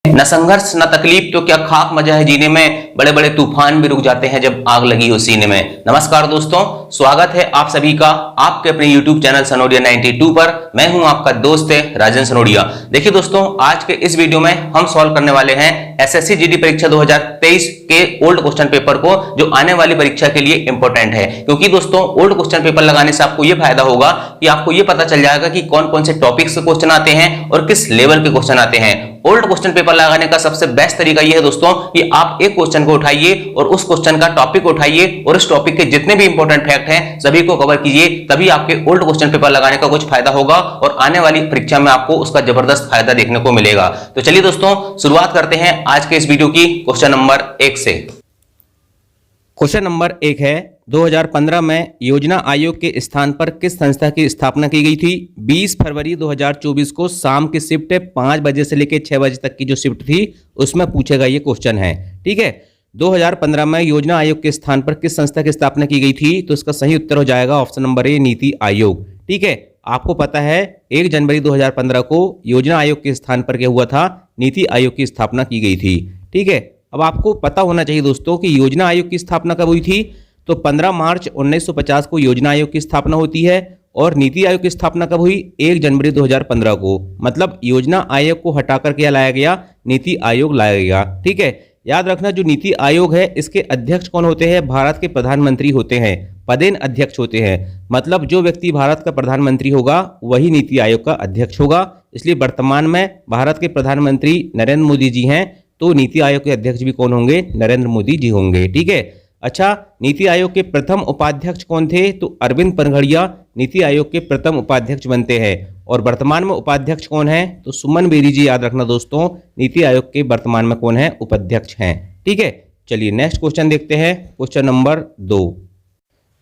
न संघर्ष न तकलीफ तो क्या खाक मजा है जीने में, बड़े बड़े तूफान भी रुक जाते हैं जब आग लगी हो सीने में। नमस्कार दोस्तों, स्वागत है आप सभी का आपके अपने YouTube चैनल सनोडिया 92 पर। मैं हूं आपका दोस्त राजन सनोडिया। देखिए दोस्तों, आज के इस वीडियो में हम सॉल्व करने वाले हैं एसएससी जीडी परीक्षा 2023 के ओल्ड क्वेश्चन पेपर को, जो आने वाली परीक्षा के लिए इंपॉर्टेंट है। क्योंकि दोस्तों, ओल्ड क्वेश्चन पेपर लगाने से आपको यह फायदा होगा कि आपको यह पता चल जाएगा कि कौन कौन से टॉपिक्स के क्वेश्चन आते हैं और किस लेवल के क्वेश्चन आते हैं। ओल्ड क्वेश्चन पेपर लगाने का सबसे बेस्ट तरीका यह है दोस्तों कि आप एक क्वेश्चन को उठाइए और उस क्वेश्चन का टॉपिक उठाइए और इस टॉपिक के जितने भी इंपॉर्टेंट फैक्ट हैं सभी को कवर कीजिए, तभी आपके ओल्ड क्वेश्चन पेपर लगाने का कुछ फायदा होगा और आने वाली परीक्षा में आपको उसका जबरदस्त फायदा देखने को मिलेगा। तो चलिए दोस्तों, शुरुआत करते हैं आज के इस वीडियो की क्वेश्चन नंबर 1 से। क्वेश्चन नंबर 1 है, 2015 में योजना आयोग के स्थान पर किस संस्था की स्थापना की गई थी? 20 फरवरी 2024 को शाम की शिफ्ट 5 बजे से लेकर 6 बजे तक की जो शिफ्ट थी उसमें पूछेगा ये क्वेश्चन है। ठीक है, 2015 में योजना आयोग के स्थान पर किस संस्था की स्थापना की गई थी? तो इसका सही उत्तर हो जाएगा option number A, NITI Aayog. ठीक है, आपको पता है 1 जनवरी 2015 को योजना आयोग के स्थान पर क्या हुआ था? नीति आयोग की स्थापना की गई थी। ठीक है, अब आपको पता होना चाहिए दोस्तों कि योजना आयोग की स्थापना कब हुई थी। तो 15 मार्च 1950 को योजना आयोग की स्थापना होती है और नीति आयोग की स्थापना कब हुई? 1 जनवरी 2015 को। मतलब योजना आयोग को हटाकर क्या लाया गया? नीति आयोग लाया गया। ठीक है, याद रखना जो नीति आयोग है इसके अध्यक्ष कौन होते हैं? भारत के प्रधानमंत्री होते हैं, पदेन अध्यक्ष होते हैं। मतलब जो व्यक्ति भारत का प्रधानमंत्री होगा वही नीति आयोग का अध्यक्ष होगा। इसलिए वर्तमान में भारत के प्रधानमंत्री नरेंद्र मोदी जी हैं, तो नीति आयोग के अध्यक्ष भी कौन होंगे? नरेंद्र मोदी जी होंगे। ठीक है, अच्छा, नीति आयोग के प्रथम उपाध्यक्ष कौन थे? तो अरविंद पनघड़िया नीति आयोग के प्रथम उपाध्यक्ष बनते हैं। और वर्तमान में उपाध्यक्ष कौन है? तो सुमन बेरी जी। याद रखना दोस्तों, नीति आयोग के वर्तमान में कौन है? उपाध्यक्ष हैं। ठीक है, चलिए नेक्स्ट क्वेश्चन देखते हैं, क्वेश्चन नंबर 2।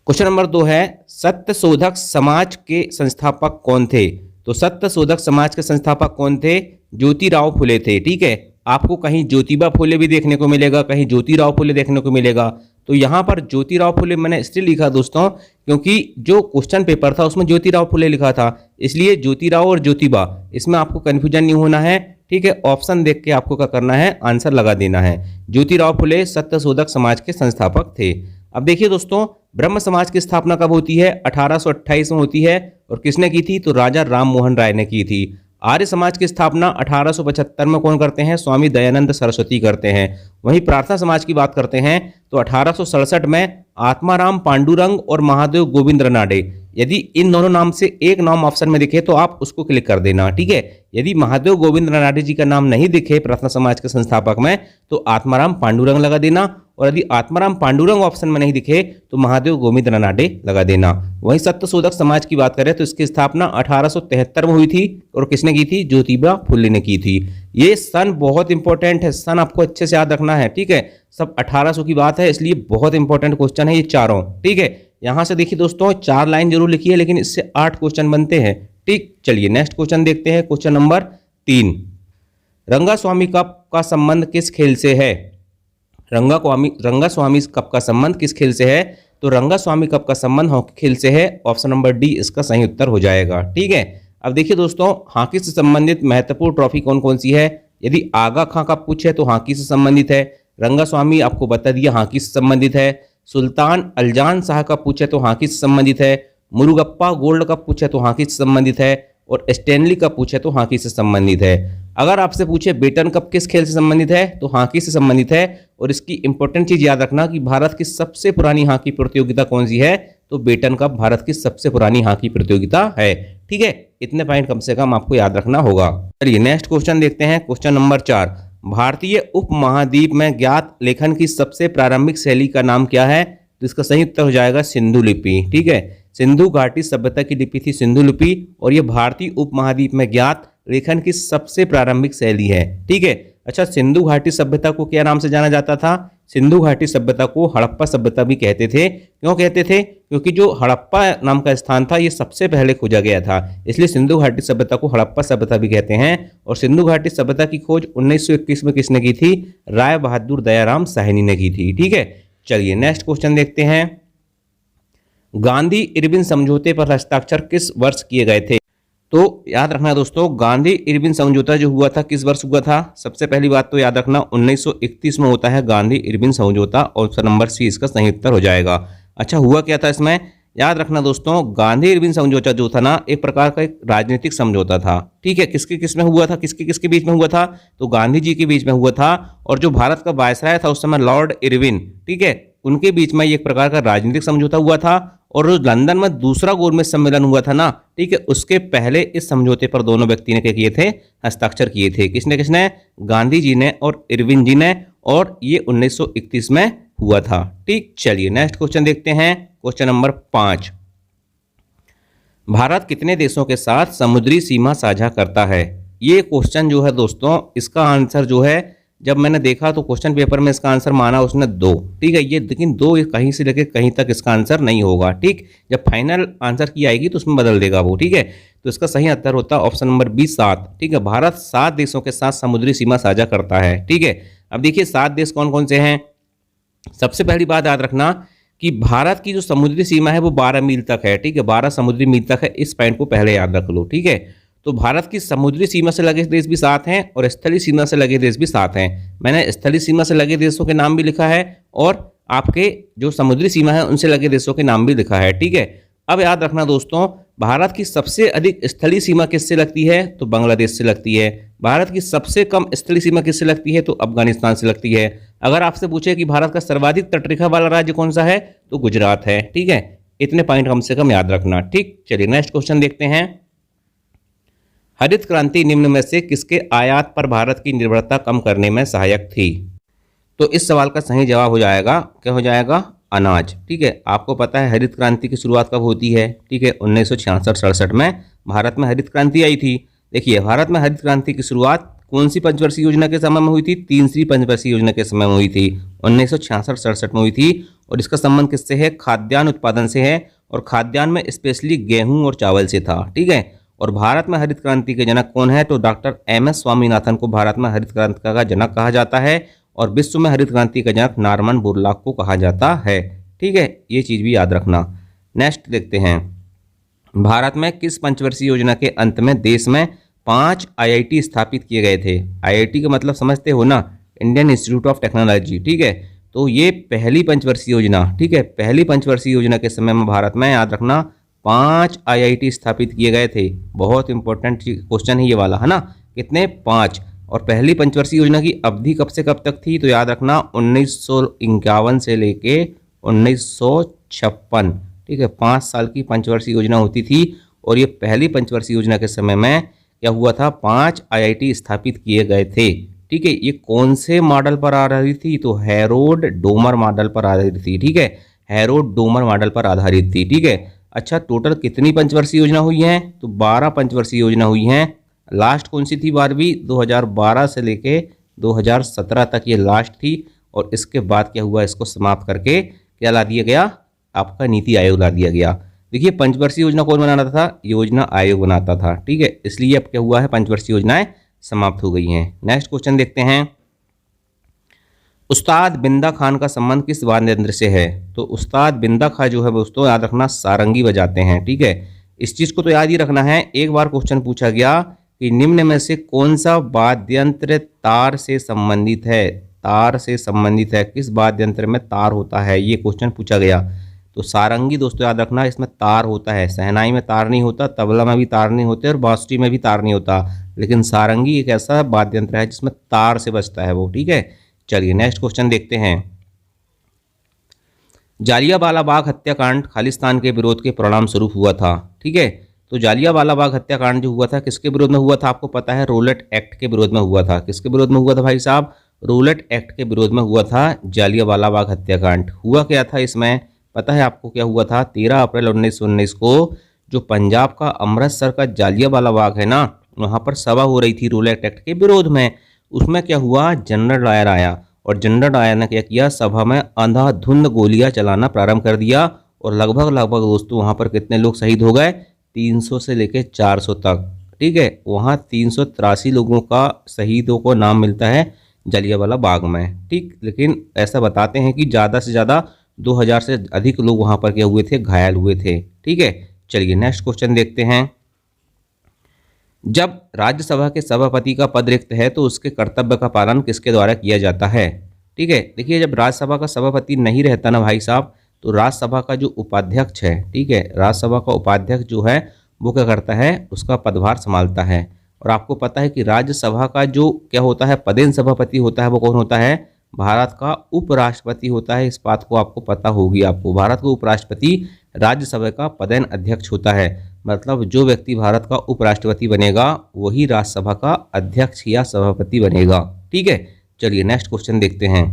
क्वेश्चन नंबर 2 है, सत्यशोधक समाज के संस्थापक कौन थे? तो सत्यशोधक समाज के संस्थापक कौन थे? ज्योतिराव फुले थे। ठीक है, आपको कहीं ज्योतिबा फुले भी देखने को मिलेगा, कहीं ज्योतिराव फुले देखने को मिलेगा। तो यहाँ पर ज्योतिराव फुले मैंने इसलिए लिखा दोस्तों क्योंकि जो क्वेश्चन पेपर था उसमें ज्योतिराव फुले लिखा था, इसलिए ज्योतिराव और ज्योतिबा इसमें आपको कन्फ्यूजन नहीं होना है। ठीक है, ऑप्शन देख के आपको क्या करना है? आंसर लगा देना है। ज्योतिराव फुले सत्यशोधक समाज के संस्थापक थे। अब देखिए दोस्तों, ब्रह्म समाज की स्थापना कब होती है? 1828 में होती है। और किसने की थी? तो राजा राम मोहन राय ने की थी। आर्य समाज की स्थापना 1875 में कौन करते हैं? स्वामी दयानंद सरस्वती करते हैं। वहीं प्रार्थना समाज की बात करते हैं तो 1867 में आत्माराम पांडुरंग और महादेव गोविंद रनाडे। यदि इन दोनों नाम से एक नाम ऑप्शन में दिखे तो आप उसको क्लिक कर देना। ठीक है, यदि महादेव गोविंद रनाडे जी का नाम नहीं दिखे प्रार्थना समाज के संस्थापक में तो आत्माराम पांडुरंग लगा देना, और यदि आत्माराम पांडुरंग ऑप्शन में नहीं दिखे तो महादेव गोविंद रनाडे लगा देना। वहीं सत्यशोधक समाज की बात करें तो इसकी स्थापना 1873 में हुई थी और किसने की थी? ज्योतिबा फुले ने की थी। ये सन बहुत इंपॉर्टेंट है, सन आपको अच्छे से याद रखना है। ठीक है, सब 1800 की बात है, इसलिए बहुत इंपॉर्टेंट क्वेश्चन है ये चारों। ठीक है, यहां से देखिए दोस्तों 4 लाइन जरूर लिखी है, लेकिन इससे 8 क्वेश्चन बनते हैं। ठीक, चलिए नेक्स्ट क्वेश्चन देखते हैं, क्वेश्चन नंबर 3। रंगास्वामी कप का संबंध किस खेल से है? रंगास्वामी कप का संबंध किस खेल से है? तो रंगास्वामी कप का संबंध हॉकी खेल से है। ऑप्शन नंबर डी इसका सही उत्तर हो जाएगा। ठीक है, अब देखिए दोस्तों, हॉकी से संबंधित महत्वपूर्ण ट्रॉफी कौन कौन सी है? यदि आगा खां का पूछे तो हॉकी से संबंधित है। रंगास्वामी आपको बता दिया हॉकी से संबंधित है। सुल्तान अल्जान शाह का पूछे तो हॉकी से संबंधित है। मुरुगप्पा गोल्ड का पूछे तो हॉकी से संबंधित है। और स्टैनली का पूछे तो हॉकी से संबंधित है। अगर आपसे पूछे बेटन कप किस खेल से संबंधित है तो हॉकी से संबंधित है। और इसकी इंपॉर्टेंट चीज याद रखना कि भारत की सबसे पुरानी हॉकी प्रतियोगिता कौन सी है? तो बेटन कप भारत की सबसे पुरानी हॉकी प्रतियोगिता है। ठीक है, इतने पॉइंट कम से कम आपको याद रखना होगा। चलिए नेक्स्ट क्वेश्चन देखते हैं, क्वेश्चन नंबर 4। भारतीय उपमहाद्वीप में ज्ञात लेखन की सबसे प्रारंभिक शैली का नाम क्या है? तो इसका सही उत्तर हो जाएगा सिंधु लिपि। ठीक है, सिंधु घाटी सभ्यता की लिपि थी सिंधु लिपि, और यह भारतीय उपमहाद्वीप में ज्ञात लेखन की सबसे प्रारंभिक शैली है। ठीक है, अच्छा, सिंधु घाटी सभ्यता को क्या नाम से जाना जाता था? सिंधु घाटी सभ्यता को हड़प्पा सभ्यता भी कहते थे। क्यों कहते थे? क्योंकि जो हड़प्पा नाम का स्थान था ये सबसे पहले खोजा गया था, इसलिए सिंधु घाटी सभ्यता को हड़प्पा सभ्यता भी कहते हैं। और सिंधु घाटी सभ्यता की खोज 1921 में किसने की थी? राय बहादुर दयाराम साहनी ने की थी। ठीक है, चलिए नेक्स्ट क्वेश्चन देखते हैं। गांधी इरविन समझौते पर हस्ताक्षर किस वर्ष किए गए थे? तो याद रखना दोस्तों, गांधी इरविन समझौता जो हुआ था किस वर्ष हुआ था? सबसे पहली बात तो याद रखना 1931 में होता है गांधी इरविन समझौता। ऑप्शन नंबर सी इसका सही उत्तर हो जाएगा। अच्छा, हुआ क्या था इसमें? याद रखना दोस्तों, गांधी इरविन समझौता जो था ना, एक प्रकार का एक राजनीतिक समझौता था। ठीक है, किसके किस में हुआ था, किसके किसके बीच में हुआ था? तो गांधी जी के बीच में हुआ था, और जो भारत का वायसराय था उस समय लॉर्ड इरविन, ठीक है, उनके बीच में एक प्रकार का राजनीतिक समझौता हुआ था। और जो लंदन में दूसरा गोलमेज सम्मेलन हुआ था ना, ठीक है, उसके पहले इस समझौते पर दोनों व्यक्ति ने क्या किए थे? हस्ताक्षर किए थे। किसने किसने? गांधी जी ने और इरविन जी ने, और ये 1931 में हुआ था। ठीक, चलिए नेक्स्ट क्वेश्चन देखते हैं। क्वेश्चन नंबर 5, भारत कितने देशों के साथ समुद्री सीमा साझा करता है? ये क्वेश्चन जो है दोस्तों, इसका आंसर जो है, जब मैंने देखा तो क्वेश्चन पेपर में इसका आंसर माना उसने 2। ठीक है, ये लेकिन 2 कहीं से लेकर कहीं तक इसका आंसर नहीं होगा। ठीक, जब फाइनल आंसर की आएगी तो उसमें बदल देगा वो। ठीक है, तो इसका सही उत्तर होता है ऑप्शन नंबर बी 7। ठीक है, भारत 7 देशों के साथ समुद्री सीमा साझा करता है। ठीक है, अब देखिए 7 देश कौन कौन से हैं। सबसे पहली बात याद रखना कि भारत की जो समुद्री सीमा है वो 12 मील तक है। ठीक है, 12 समुद्री मील तक है। इस पॉइंट को पहले याद रख लो। ठीक है, तो भारत की समुद्री सीमा से लगे देश भी 7 हैं और स्थलीय सीमा से लगे देश भी 7 हैं। मैंने स्थलीय सीमा से लगे देशों के नाम भी लिखा है और आपके जो समुद्री सीमा है उनसे लगे देशों के नाम भी लिखा है। ठीक है, अब याद रखना दोस्तों, भारत की सबसे अधिक स्थलीय सीमा किससे लगती है? तो बांग्लादेश से लगती है। भारत की सबसे कम स्थलीय सीमा किससे लगती है? तो अफगानिस्तान से लगती है। अगर आपसे पूछे कि भारत का सर्वाधिक तटरेखा वाला राज्य कौन सा है, तो गुजरात है। ठीक है, इतने पॉइंट कम से कम याद रखना। ठीक, चलिए नेक्स्ट क्वेश्चन देखते हैं। हरित क्रांति निम्न में से किसके आयात पर भारत की निर्भरता कम करने में सहायक थी? तो इस सवाल का सही जवाब हो जाएगा, क्या हो जाएगा? अनाज। ठीक है, आपको पता है हरित क्रांति की शुरुआत कब होती है? ठीक है, 1966-67 में भारत में हरित क्रांति आई थी। देखिए, भारत में हरित क्रांति की शुरुआत कौन सी पंचवर्षीय योजना के समय में हुई थी? तीसरी पंचवर्षीय योजना के समय में हुई थी, 1966-67 में हुई थी। और इसका संबंध किससे है? खाद्यान्न उत्पादन से है, और खाद्यान्न में स्पेशली गेहूं और चावल से था। ठीक है, और भारत में हरित क्रांति के जनक कौन है? तो डॉक्टर एम.एस. स्वामीनाथन को भारत में हरित क्रांति का जनक कहा जाता है, और विश्व में हरित क्रांति का जनक नॉर्मन बोरलॉग को कहा जाता है। ठीक है, ये चीज़ भी याद रखना। नेक्स्ट देखते हैं, भारत में किस पंचवर्षीय योजना के अंत में देश में 5 IIT स्थापित किए गए थे? IIT का मतलब समझते हो ना, इंडियन इंस्टीट्यूट ऑफ टेक्नोलॉजी। ठीक है, तो ये पहली पंचवर्षीय योजना, ठीक है, पहली पंचवर्षीय योजना के समय में भारत में याद रखना 5 IIT स्थापित किए गए थे। बहुत इंपॉर्टेंट क्वेश्चन है ये वाला, है ना, कितने? 5। और पहली पंचवर्षीय योजना की अवधि कब से कब तक थी? तो याद रखना 1951 से लेके 1956। ठीक है, 5 साल की पंचवर्षीय योजना होती थी। और ये पहली पंचवर्षीय योजना के समय में क्या हुआ था? 5 IIT स्थापित किए गए थे। ठीक है, ये कौन से मॉडल पर आधारित थी? तो हैरोल्ड डोमर मॉडल पर आधारित थी। ठीक है, हैरोल्ड डोमर मॉडल पर आधारित थी। ठीक है, अच्छा, टोटल कितनी पंचवर्षीय योजना हुई हैं? तो 12 पंचवर्षीय योजना हुई हैं। लास्ट कौन सी थी? 12वीं 2012 से लेके 2017 तक ये लास्ट थी। और इसके बाद क्या हुआ? इसको समाप्त करके क्या ला दिया गया? आपका नीति आयोग ला दिया गया। देखिए, पंचवर्षीय योजना कौन बनाता था? योजना आयोग बनाता था। ठीक है, इसलिए अब क्या हुआ है? पंचवर्षीय योजनाएं समाप्त हो गई हैं। नेक्स्ट क्वेश्चन देखते हैं, उस्ताद बिंदा खान का संबंध किस वाद्य यंत्र से है? तो उस्ताद बिंदा खान जो है दोस्तों, याद रखना, सारंगी बजाते हैं। ठीक है, इस चीज़ को तो याद ही रखना है। एक बार क्वेश्चन पूछा गया कि निम्न में से कौन सा वाद्य यंत्र तार से संबंधित है? तार से संबंधित है, किस वाद्य यंत्र में तार होता है? ये क्वेश्चन पूछा गया। तो सारंगी दोस्तों याद रखना, इसमें तार होता है। शहनाई में तार नहीं होता, तबला में भी तार नहीं होते और बांसुरी में भी तार नहीं होता, लेकिन सारंगी एक ऐसा वाद्य यंत्र है जिसमें तार से बजता है वो। ठीक है, चलिए नेक्स्ट क्वेश्चन देखते हैं, जालियांवाला बाग हत्याकांड खालिस्तान के विरोध के परिणाम स्वरूप हुआ था। ठीक है, तो जालियांवाला बाग हत्याकांड जो हुआ था किसके विरोध में हुआ था? आपको पता है, रोलेट एक्ट के विरोध में हुआ था। किसके विरोध में हुआ था भाई साहब? रोलेट एक्ट के विरोध में हुआ था जालियांवाला बाग हत्याकांड। हुआ क्या था इसमें? पता है आपको क्या हुआ था? 13 अप्रैल 1919 को जो पंजाब का अमृतसर का जालियांवाला बाग है ना, वहाँ पर सभा हो रही थी रोलेट एक्ट के विरोध में। उसमें क्या हुआ? जनरल डायर आया, और जनरल डायर ने क्या किया? सभा में अंधाधुंध गोलियां चलाना प्रारंभ कर दिया, और लगभग दोस्तों वहाँ पर कितने लोग शहीद हो गए? 300 से लेकर 400 तक। ठीक है, वहाँ 383 लोगों का शहीदों को नाम मिलता है जालियांवाला बाग में। ठीक, लेकिन ऐसा बताते हैं कि ज़्यादा से ज़्यादा 2000 से अधिक लोग वहाँ पर क्या हुए थे? घायल हुए थे। ठीक है, चलिए नेक्स्ट क्वेश्चन देखते हैं, जब राज्यसभा के सभापति का पद रिक्त है तो उसके कर्तव्य का पालन किसके द्वारा किया जाता है? ठीक है, देखिए जब राज्यसभा का सभापति नहीं रहता ना भाई साहब, तो राज्यसभा का जो उपाध्यक्ष है, ठीक है, राज्यसभा का उपाध्यक्ष जो है वो क्या करता है, उसका पदभार संभालता है। और आपको पता है कि राज्यसभा का जो क्या होता है, पदेन सभापति होता है, वो कौन होता है? भारत का उपराष्ट्रपति होता है। इस बात को आपको पता होगी। आपको भारत का उपराष्ट्रपति राज्यसभा का पदेन अध्यक्ष होता है। मतलब जो व्यक्ति भारत का उपराष्ट्रपति बनेगा वही राज्यसभा का अध्यक्ष या सभापति बनेगा। ठीक है, चलिए नेक्स्ट क्वेश्चन देखते हैं।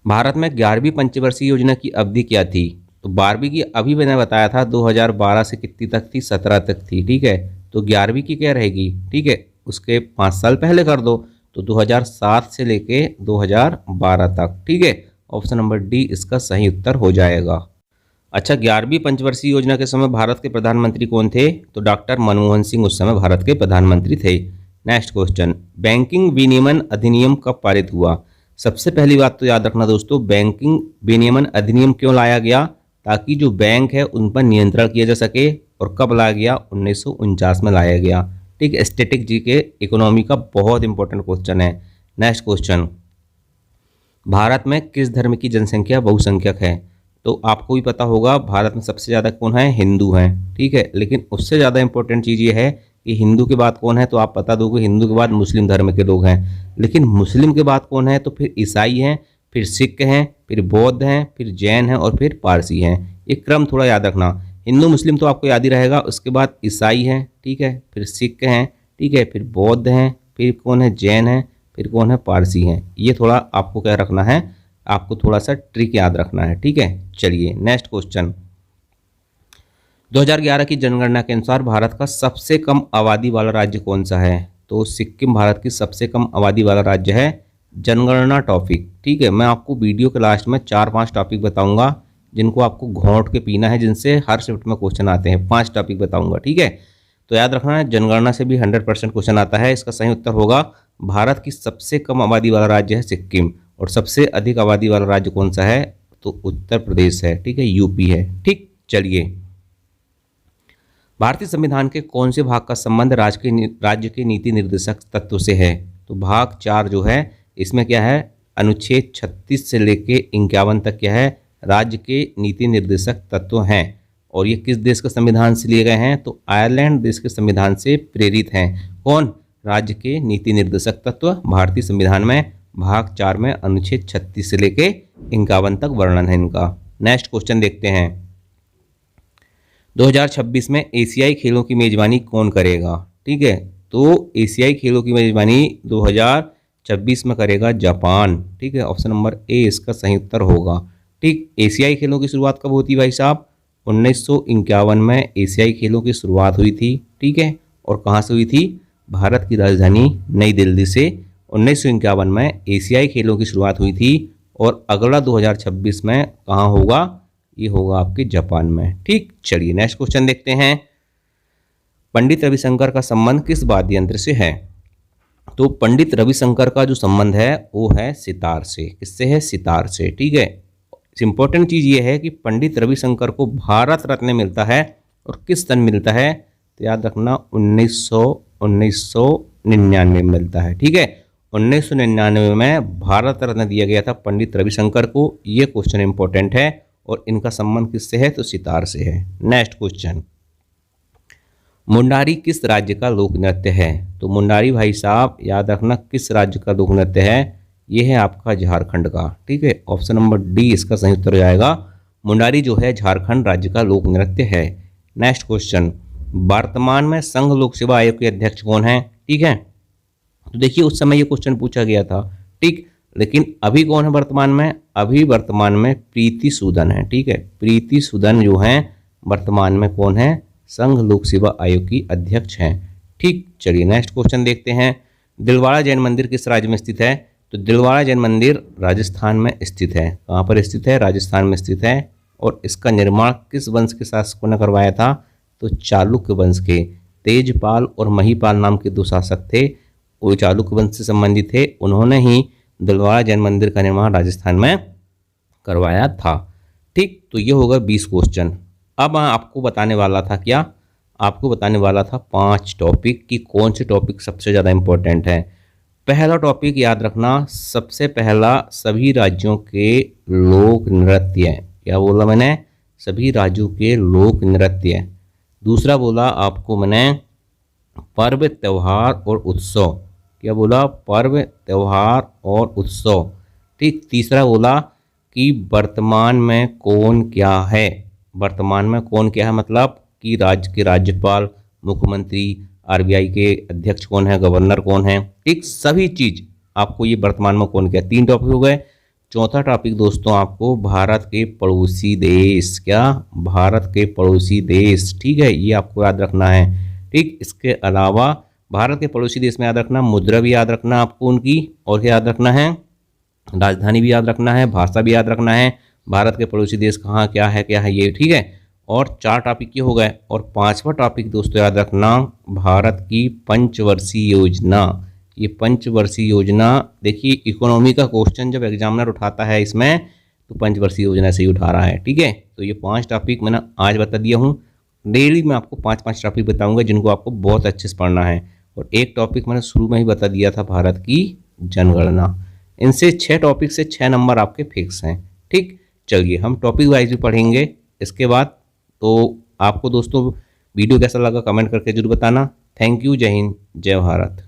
भारत में 11वीं पंचवर्षीय योजना की अवधि क्या थी? तो 12वीं की अभी मैंने बताया था 2012 से कितनी तक थी? 17 तक थी। ठीक है, तो 11वीं की क्या रहेगी? ठीक है, उसके 5 साल पहले कर दो, तो 2007 से लेके 2012 तक। ठीक है, ऑप्शन नंबर डी इसका सही उत्तर हो जाएगा। अच्छा, 11वीं पंचवर्षीय योजना के समय भारत के प्रधानमंत्री कौन थे? तो डॉक्टर मनमोहन सिंह उस समय भारत के प्रधानमंत्री थे। नेक्स्ट क्वेश्चन, बैंकिंग विनियमन अधिनियम कब पारित हुआ? सबसे पहली बात तो याद रखना दोस्तों, बैंकिंग विनियमन अधिनियम क्यों लाया गया? ताकि जो बैंक है उन पर नियंत्रण किया जा सके। और कब लाया गया? 1949 में लाया गया। ठीक, स्टैटिक जी के इकोनॉमी का बहुत इंपॉर्टेंट क्वेश्चन है। नेक्स्ट क्वेश्चन, भारत में किस धर्म की जनसंख्या बहुसंख्यक है? तो आपको भी पता होगा भारत में सबसे ज़्यादा कौन है? हिंदू हैं। ठीक है, लेकिन उससे ज़्यादा इंपॉर्टेंट चीज़ ये है कि हिंदू के बाद कौन है? तो आप बता दोगे हिंदू के बाद मुस्लिम धर्म के लोग हैं। लेकिन मुस्लिम के बाद कौन है? तो फिर ईसाई हैं, फिर सिख हैं, फिर बौद्ध हैं, फिर जैन हैं और फिर पारसी हैं। ये क्रम थोड़ा याद रखना। हिंदू मुस्लिम तो आपको याद ही रहेगा, उसके बाद ईसाई हैं, ठीक है, फिर सिख हैं, ठीक है, फिर बौद्ध हैं, फिर कौन है? जैन हैं, फिर कौन है? पारसी हैं। ये थोड़ा आपको क्या रखना है, आपको थोड़ा सा ट्रिक याद रखना है। ठीक है, चलिए नेक्स्ट क्वेश्चन, 2011 की जनगणना के अनुसार भारत का सबसे कम आबादी वाला राज्य कौन सा है? तो सिक्किम भारत की सबसे कम आबादी वाला राज्य है। जनगणना टॉपिक, ठीक है, मैं आपको वीडियो के लास्ट में 4-5 टॉपिक बताऊंगा जिनको आपको घोंट के पीना है, जिनसे हर शिफ्ट में क्वेश्चन आते हैं। 5 टॉपिक बताऊंगा। ठीक है, तो याद रखना है जनगणना से भी 100% क्वेश्चन आता है। इसका सही उत्तर होगा भारत की सबसे कम आबादी वाला राज्य है सिक्किम। और सबसे अधिक आबादी वाला राज्य कौन सा है? तो उत्तर प्रदेश है। ठीक है, यूपी है। ठीक, चलिए, भारतीय संविधान के कौन से भाग का संबंध राज्य के नीति निर्देशक तत्व से है? तो भाग 4 जो है इसमें क्या है? अनुच्छेद 36 से लेके 51 तक क्या है? राज्य के नीति निर्देशक तत्व हैं। और ये किस देश के संविधान से लिए गए हैं? तो आयरलैंड देश के संविधान से प्रेरित हैं। कौन? राज्य के नीति निर्देशक तत्व भारतीय संविधान में भाग 4 में अनुच्छेद 36 से लेके 51 तक वर्णन है इनका। नेक्स्ट क्वेश्चन देखते हैं, 2026 में एशियाई खेलों की मेजबानी कौन करेगा? ठीक है, तो एशियाई खेलों की मेजबानी 2026 में करेगा जापान। ठीक है, ऑप्शन नंबर ए इसका सही उत्तर होगा। ठीक, एशियाई खेलों की शुरुआत कब होती भाई साहब? 1951 में एशियाई खेलों की शुरुआत हुई थी। ठीक है, और कहाँ से हुई थी? भारत की राजधानी नई दिल्ली से 1951 में एशियाई खेलों की शुरुआत हुई थी। और अगला 2026 में कहाँ होगा? ये होगा आपके जापान में। ठीक, चलिए नेक्स्ट क्वेश्चन देखते हैं, पंडित रविशंकर का संबंध किस वाद्य यंत्र से है? तो पंडित रविशंकर का जो संबंध है वो है सितार से। किससे है? सितार से। ठीक है, इंपॉर्टेंट चीज़ ये है कि पंडित रविशंकर को भारत रत्न मिलता है और किस सन मिलता है? तो याद रखना 1999 में मिलता है। ठीक है, 1999 में भारत रत्न दिया गया था पंडित रविशंकर को। ये क्वेश्चन इंपॉर्टेंट है। और इनका संबंध किससे है? तो सितार से है। नेक्स्ट क्वेश्चन, मुंडारी किस राज्य का लोक नृत्य है? तो मुंडारी भाई साहब याद रखना किस राज्य का लोक नृत्य है? ये है आपका झारखंड का। ठीक है, ऑप्शन नंबर डी इसका सही उत्तर हो जाएगा। मुंडारी जो है झारखंड राज्य का लोक नृत्य है। नेक्स्ट क्वेश्चन, वर्तमान में संघ लोक सेवा आयोग के अध्यक्ष कौन है? ठीक है, तो देखिए उस समय ये क्वेश्चन पूछा गया था। ठीक, लेकिन अभी कौन है वर्तमान में? अभी वर्तमान में प्रीति सूदन है। ठीक है, प्रीति सूदन जो हैं वर्तमान में कौन है? संघ लोक सेवा आयोग की अध्यक्ष हैं। ठीक, चलिए नेक्स्ट क्वेश्चन देखते हैं, दिलवाड़ा जैन मंदिर किस राज्य में स्थित है? तो दिलवाड़ा जैन मंदिर राजस्थान में स्थित है। कहाँ पर स्थित है? राजस्थान में स्थित है। और इसका निर्माण किस वंश के शासकों ने करवाया था? तो चालुक्य वंश के। तेजपाल और महीपाल नाम के 2 शासक थे, वो चालुक्य वंश से संबंधित थे। उन्होंने ही दिलवाड़ा जैन मंदिर का निर्माण राजस्थान में करवाया था। ठीक, तो ये होगा 20 क्वेश्चन। अब मैं आपको बताने वाला था क्या? आपको बताने वाला था 5 टॉपिक कि कौन से टॉपिक सबसे ज़्यादा इम्पोर्टेंट है। पहला टॉपिक याद रखना, सबसे पहला सभी राज्यों के लोक नृत्य। क्या बोला मैंने? सभी राज्यों के लोक नृत्य। दूसरा बोला आपको मैंने पर्व त्योहार और उत्सव। क्या बोला? पर्व त्योहार और उत्सव। ठीक। तीसरा बोला कि वर्तमान में कौन क्या है। वर्तमान में कौन क्या है मतलब कि राज्य के राज्यपाल, मुख्यमंत्री, आरबीआई के अध्यक्ष कौन है, गवर्नर कौन है। ठीक। सभी चीज आपको ये वर्तमान में कौन क्या। 3 टॉपिक हो गए। चौथा टॉपिक दोस्तों आपको भारत के पड़ोसी देश। क्या? भारत के पड़ोसी देश। ठीक है, ये आपको याद रखना है। ठीक। इसके अलावा भारत के पड़ोसी देश में याद रखना, मुद्रा भी याद रखना आपको उनकी, और क्या याद रखना है? राजधानी भी याद रखना है, भाषा भी याद रखना है, भारत के पड़ोसी देश कहाँ क्या है ये। ठीक है। और 4 टॉपिक ये हो गए। और 5वां टॉपिक दोस्तों याद रखना, भारत की पंचवर्षीय योजना। ये पंचवर्षीय योजना, देखिए इकोनॉमी का क्वेश्चन जब एग्जामिनर उठाता है इसमें तो पंचवर्षीय योजना से ही उठा रहा है। ठीक है। तो ये 5 टॉपिक मैंने आज बता दिया हूँ। डेली मैं आपको 5-5 टॉपिक बताऊंगा जिनको आपको बहुत अच्छे से पढ़ना है। और एक टॉपिक मैंने शुरू में ही बता दिया था, भारत की जनगणना। इनसे 6 टॉपिक से 6 नंबर आपके फिक्स हैं। ठीक। चलिए हम टॉपिक वाइज भी पढ़ेंगे इसके बाद। तो आपको दोस्तों वीडियो कैसा लगा कमेंट करके जरूर बताना। Thank you. जय हिंद, जय भारत।